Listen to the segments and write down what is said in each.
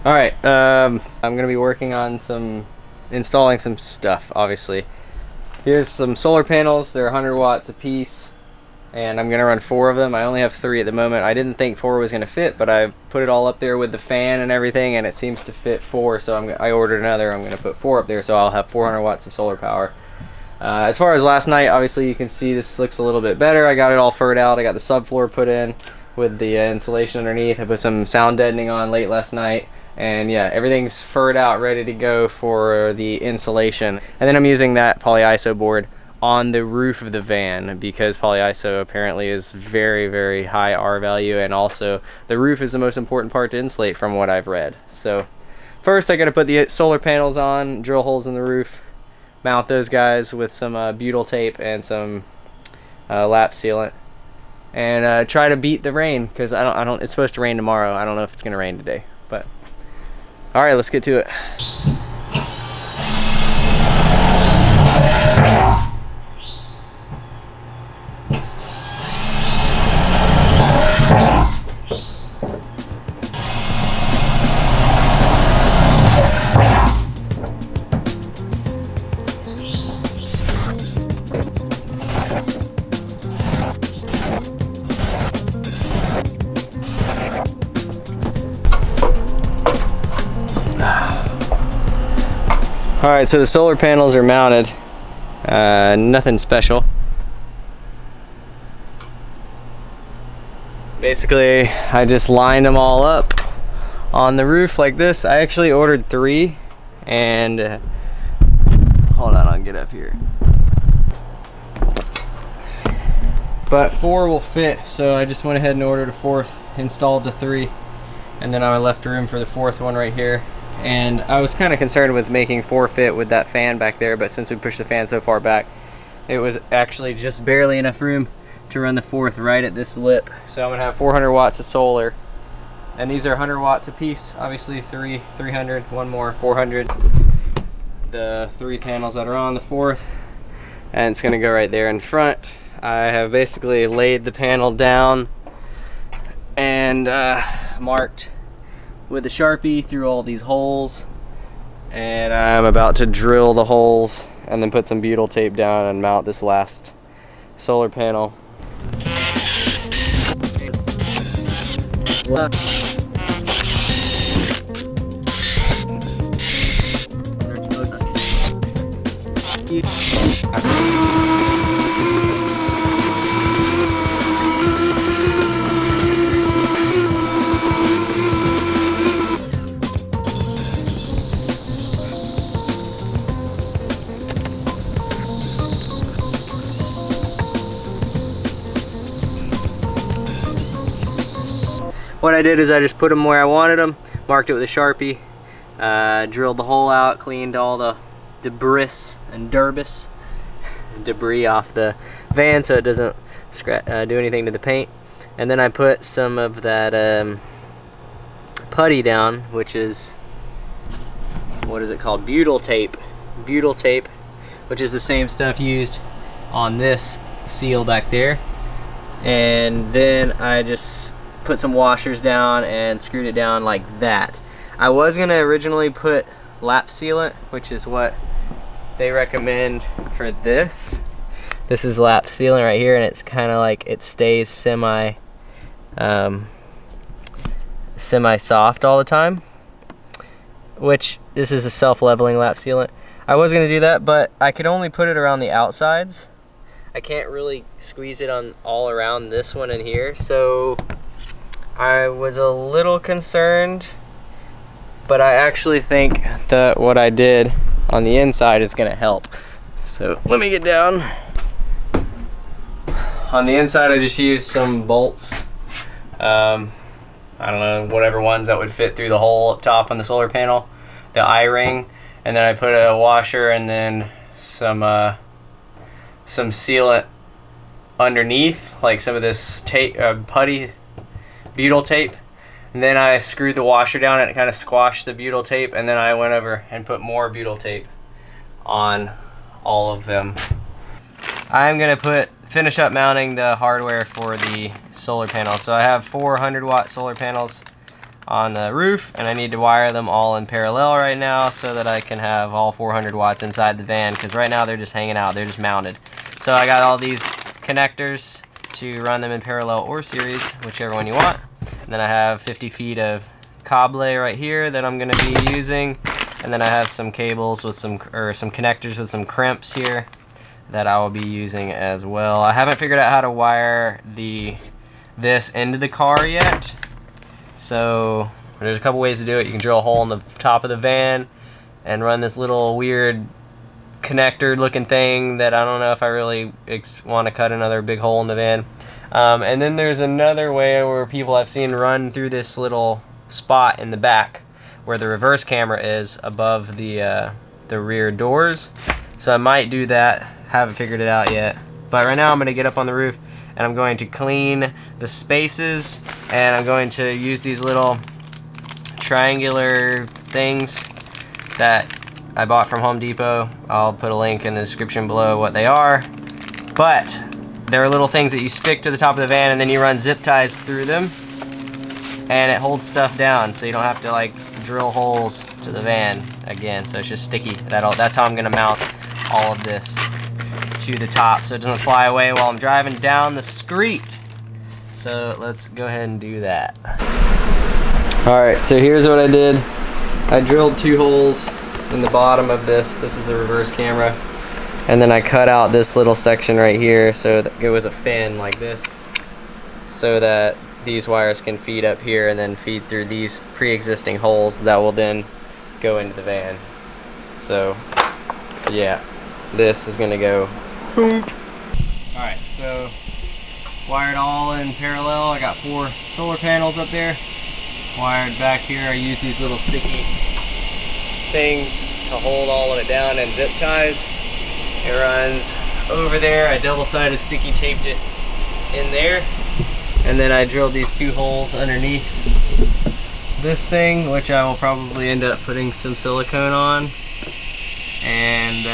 Alright, I'm gonna be working on installing some stuff, obviously. Here's some solar panels. They're 100 watts a piece, and I'm gonna run 4 of them. I only have 3 at the moment. I didn't think 4 was gonna fit, but I put it all up there with the fan and everything, and it seems to fit 4, so I ordered another. I'm gonna put 4 up there, so I'll have 400 watts of solar power. As far as last night, obviously you can see this looks a little bit better. I got it all furred out. I got the subfloor put in with the insulation underneath. I put some sound deadening on late last night. And yeah, everything's furred out, ready to go for the insulation. And then I'm using that polyiso board on the roof of the van because polyiso apparently is very, very high R value, and also the roof is the most important part to insulate from what I've read. So first I gotta put the solar panels on, drill holes in the roof, mount those guys with some butyl tape and some lap sealant, and try to beat the rain because it's supposed to rain tomorrow. I don't know if it's gonna rain today, but all right, let's get to it. Alright, so the solar panels are mounted. Nothing special. Basically, I just lined them all up on the roof like this. I actually ordered 3, and hold on, I'll get up here. But 4 will fit, so I just went ahead and ordered a 4th, installed the 3, and then I left room for the 4th one right here. And I was kind of concerned with making 4 fit with that fan back there, but since we pushed the fan so far back, it was actually just barely enough room to run the 4th right at this lip. So I'm gonna have 400 watts of solar, and these are 100 watts a piece. Obviously 300, one more, 400. The 3 panels that are on the 4th, and it's gonna go right there in front. I have basically laid the panel down and marked with a Sharpie through all these holes, and I'm about to drill the holes and then put some butyl tape down and mount this last solar panel. What I did is I just put them where I wanted them, marked it with a Sharpie, drilled the hole out, cleaned all the debris off the van so it doesn't do anything to the paint. And then I put some of that putty down, which is, what is it called? Butyl tape. Butyl tape, which is the same stuff used on this seal back there. And then I just put some washers down and screwed it down like that. I was gonna originally put lap sealant, which is what they recommend for this. This is lap sealant right here, and it's kind of like it stays semi soft all the time, which this is a self-leveling lap sealant. I was gonna do that, but I could only put it around the outsides. I can't really squeeze it on all around this one in here, so I was a little concerned, but I actually think that what I did on the inside is gonna help. So let me get down. On the inside, I just used some bolts. I don't know, whatever ones that would fit through the hole up top on the solar panel, the I-ring, and then I put a washer and then some sealant underneath, like some of this tape, putty, butyl tape, and then I screwed the washer down and it kind of squashed the butyl tape, and then I went over and put more butyl tape on all of them. I'm gonna finish up mounting the hardware for the solar panel. So I have 400 watt solar panels on the roof, and I need to wire them all in parallel right now so that I can have all 400 watts inside the van, because right now they're just hanging out, they're just mounted. So I got all these connectors to run them in parallel or series, whichever one you want. And then I have 50 feet of cable right here that I'm going to be using, and then I have some cables with some connectors with some crimps here that I will be using as well. I haven't figured out how to wire this into the car yet, so there's a couple ways to do it. You can drill a hole in the top of the van and run this little weird connector looking thing that I don't know if I really want to cut another big hole in the van. And then there's another way where people I've seen run through this little spot in the back where the reverse camera is above the rear doors. So I might do that. Haven't figured it out yet. But right now I'm going to get up on the roof and I'm going to clean the spaces, and I'm going to use these little triangular things that I bought from Home Depot. I'll put a link in the description below what they are. But they're little things that you stick to the top of the van and then you run zip ties through them, and it holds stuff down so you don't have to like drill holes to the van again. So it's just sticky. That's how I'm gonna mount all of this to the top so it doesn't fly away while I'm driving down the street. So let's go ahead and do that. Alright, so here's what I did. I drilled 2 holes in the bottom of this. This is the reverse camera. And then I cut out this little section right here so that it was a fin like this, so that these wires can feed up here and then feed through these pre-existing holes that will then go into the van. So yeah, this is gonna go boom. Alright, so wired all in parallel. I got 4 solar panels up there. Wired back here. I use these little sticky things to hold all of it down, and zip ties. It runs over there. I double-sided sticky taped it in there, and then I drilled these 2 holes underneath this thing, which I will probably end up putting some silicone on. And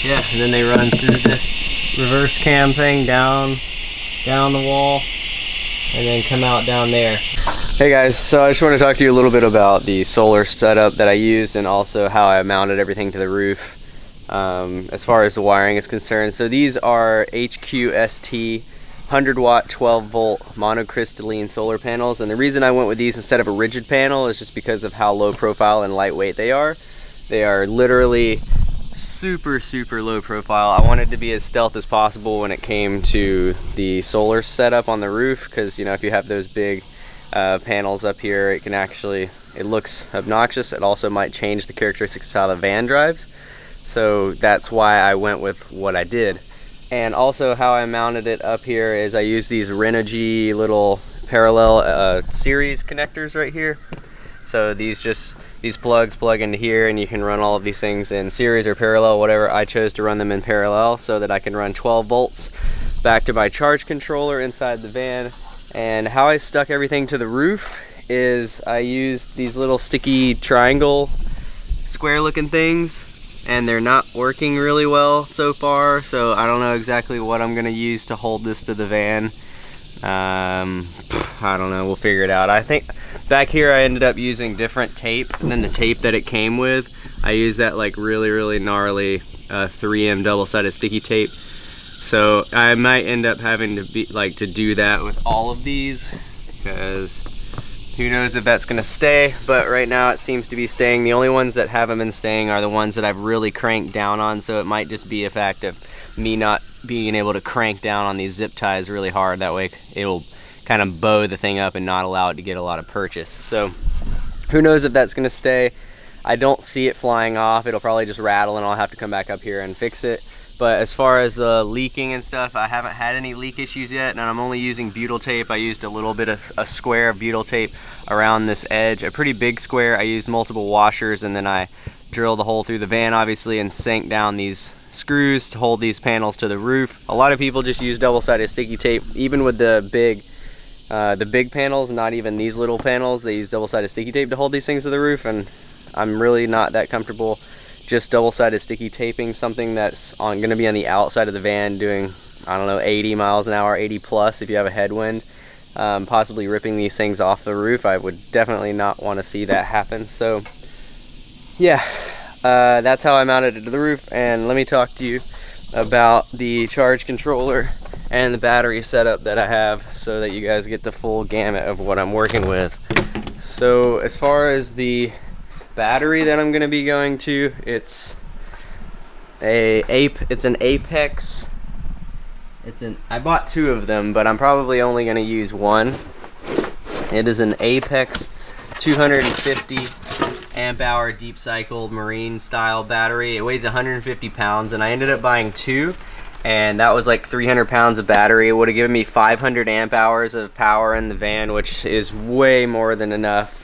yeah, and then they run through this reverse cam thing down the wall and then come out down there. Hey guys, so I just want to talk to you a little bit about the solar setup that I used and also how I mounted everything to the roof as far as the wiring is concerned. So these are HQST 100 watt 12 volt monocrystalline solar panels, and the reason I went with these instead of a rigid panel is just because of how low profile and lightweight they are. They are literally super low profile. I wanted to be as stealth as possible when it came to the solar setup on the roof, because you know, if you have those big panels up here, it looks obnoxious. It also might change the characteristics of how the van drives. So that's why I went with what I did. And also how I mounted it up here is I used these Renogy little parallel series connectors right here. So these plugs plug into here, and you can run all of these things in series or parallel, whatever. I chose to run them in parallel so that I can run 12 volts back to my charge controller inside the van. And how I stuck everything to the roof is I used these little sticky triangle square looking things, and they're not working really well so far, so I don't know exactly what I'm gonna use to hold this to the van. I don't know, we'll figure it out. I think back here I ended up using different tape than the tape that it came with. I used that like really gnarly 3M double-sided sticky tape. So I might end up having to do that with all of these, because who knows if that's gonna stay, but right now it seems to be staying. The only ones that haven't been staying are the ones that I've really cranked down on, so it might just be a fact of me not being able to crank down on these zip ties really hard. That way it'll kind of bow the thing up and not allow it to get a lot of purchase. So who knows if that's gonna stay. I don't see it flying off. It'll probably just rattle and I'll have to come back up here and fix it. But as far as leaking and stuff, I haven't had any leak issues yet, and I'm only using butyl tape. I used a little bit of a square of butyl tape around this edge, a pretty big square. I used multiple washers, and then I drilled a hole through the van, obviously, and sank down these screws to hold these panels to the roof. A lot of people just use double-sided sticky tape, even with the big panels, not even these little panels. They use double-sided sticky tape to hold these things to the roof, and I'm really not that comfortable just double-sided sticky taping something that's going to be on the outside of the van doing, I don't know, 80 miles an hour, 80 plus if you have a headwind. possibly ripping these things off the roof. I would definitely not want to see that happen. So yeah, that's how I mounted it to the roof. And let me talk to you about the charge controller and the battery setup that I have, so that you guys get the full gamut of what I'm working with. So as far as the battery that I'm going to be going to, it's an Apex. I bought 2 of them, but I'm probably only going to use one. It is an Apex 250 amp hour deep cycled marine style battery. It weighs 150 pounds, and I ended up buying 2, and that was like 300 pounds of battery. It would have given me 500 amp hours of power in the van, which is way more than enough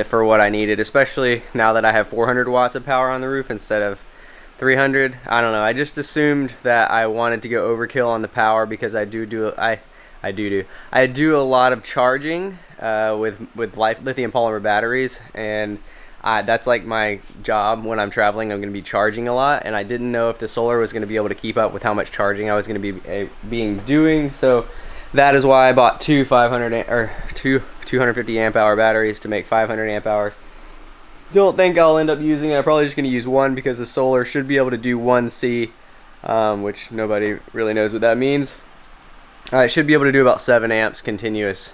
for what I needed, especially now that I have 400 watts of power on the roof instead of 300. I don't know, I just assumed that I wanted to go overkill on the power, because I do a lot of charging with lithium polymer batteries, and that's like my job when I'm traveling. I'm going to be charging a lot, and I didn't know if the solar was going to be able to keep up with how much charging I was going to be doing. So that is why I bought 2 250 amp hour batteries to make 500 amp hours. Don't think I'll end up using it. I'm probably just going to use one, because the solar should be able to do 1C, which nobody really knows what that means. It should be able to do about 7 amps continuous,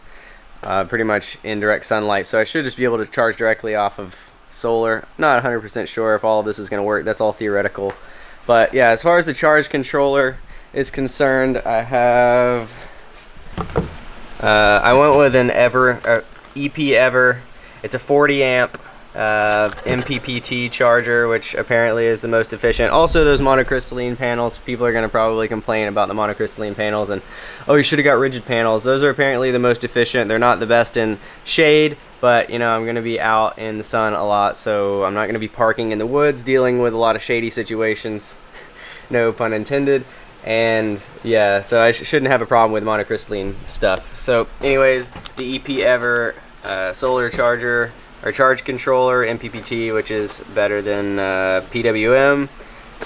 pretty much in direct sunlight. So I should just be able to charge directly off of solar. Not 100% sure if all of this is going to work. That's all theoretical. But yeah, as far as the charge controller is concerned, I went with an EP Ever. It's a 40 amp MPPT charger, which apparently is the most efficient. Also, those monocrystalline panels, people are going to probably complain about the monocrystalline panels and, oh, you should have got rigid panels. Those are apparently the most efficient. They're not the best in shade, but you know, I'm going to be out in the sun a lot, so I'm not going to be parking in the woods dealing with a lot of shady situations. No pun intended. And yeah, so I shouldn't have a problem with monocrystalline stuff. So anyways, the EP Ever solar charger or charge controller MPPT, which is better than PWM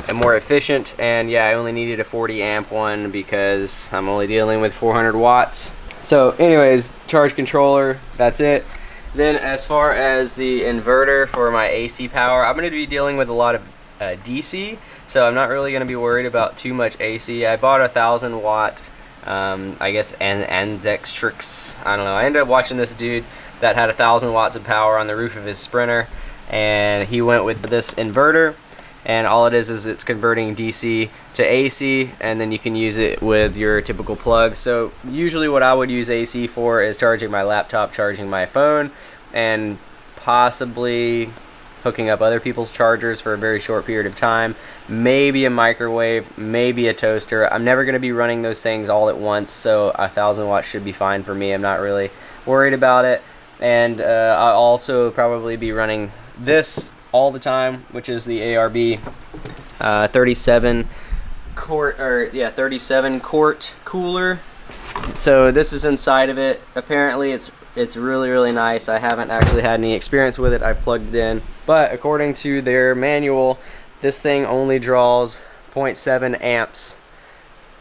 and more efficient. And yeah, I only needed a 40 amp one because I'm only dealing with 400 watts. So anyways, charge controller, that's it. Then as far as the inverter for my AC power, I'm going to be dealing with a lot of DC, so I'm not really going to be worried about too much AC. I bought a 1,000 watt, I guess, Andextrix. I don't know. I ended up watching this dude that had 1,000 watts of power on the roof of his Sprinter, and he went with this inverter, and all it is it's converting DC to AC, and then you can use it with your typical plug. So usually what I would use AC for is charging my laptop, charging my phone, and possibly hooking up other people's chargers for a very short period of time. Maybe a microwave, maybe a toaster. I'm never going to be running those things all at once, so 1,000 watts should be fine for me. I'm not really worried about it. And I'll also probably be running this all the time, which is the ARB 37 quart cooler. So this is inside of it. Apparently it's really nice. I haven't actually had any experience with it. I've plugged it in, but according to their manual, this thing only draws 0.7 amps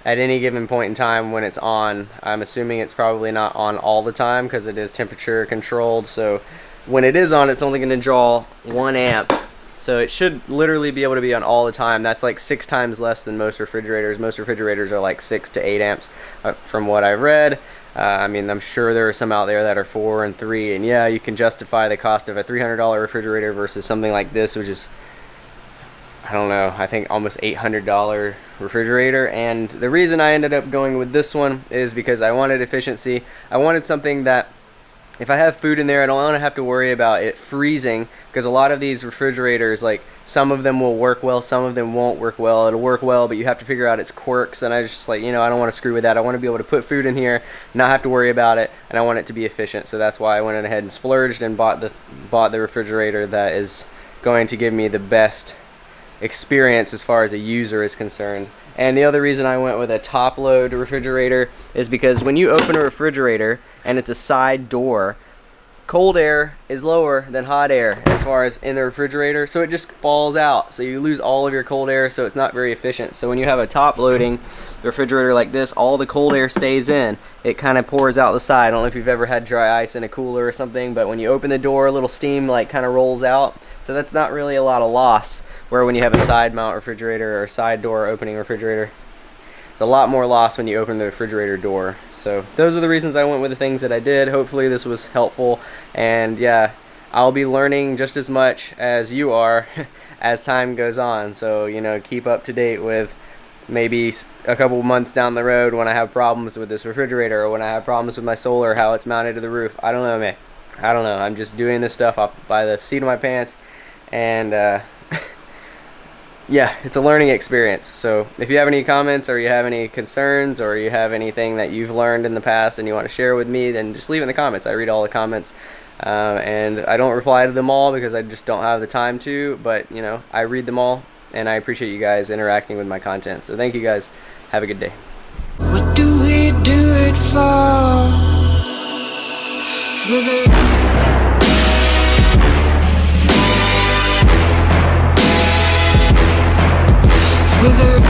at any given point in time when it's on. I'm assuming it's probably not on all the time because it is temperature controlled. So when it is on, it's only going to draw 1 amp. So it should literally be able to be on all the time. That's like 6 times less than most refrigerators. Most refrigerators are like 6 to 8 amps from what I've read. I mean, I'm sure there are some out there that are 4 and 3. And yeah, you can justify the cost of a $300 refrigerator versus something like this, which is, I don't know, I think almost $800 refrigerator. And the reason I ended up going with this one is because I wanted efficiency. I wanted something that if I have food in there, I don't want to have to worry about it freezing, because a lot of these refrigerators, like, some of them will work well, some of them won't work well. It'll work well, but you have to figure out its quirks, and I just, like, you know, I don't want to screw with that. I want to be able to put food in here, not have to worry about it, and I want it to be efficient. So that's why I went ahead and splurged and bought the refrigerator that is going to give me the best experience as far as a user is concerned. And the other reason I went with a top load refrigerator is because when you open a refrigerator and it's a side door, cold air is lower than hot air as far as in the refrigerator, so it just falls out, so you lose all of your cold air, so it's not very efficient. So when you have a top loading the refrigerator like this, all the cold air stays in. It kind of pours out the side. I don't know if you've ever had dry ice in a cooler or something, but when you open the door, a little steam like kind of rolls out, so that's not really a lot of loss. Where when you have a side mount refrigerator or side door opening refrigerator, it's a lot more loss when you open the refrigerator door. So those are the reasons I went with the things that I did. Hopefully this was helpful, and yeah, I'll be learning just as much as you are as time goes on. So, you know, keep up to date with maybe a couple months down the road when I have problems with this refrigerator, or when I have problems with my solar, how it's mounted to the roof. I don't know, man. I don't know. I'm just doing this stuff off by the seat of my pants, and yeah, it's a learning experience. So if you have any comments, or you have any concerns, or you have anything that you've learned in the past and you want to share with me, then just leave it in the comments. I read all the comments, and I don't reply to them all because I just don't have the time to, but you know, I read them all, and I appreciate you guys interacting with my content. So thank you guys. Have a good day. What do we do it for? For the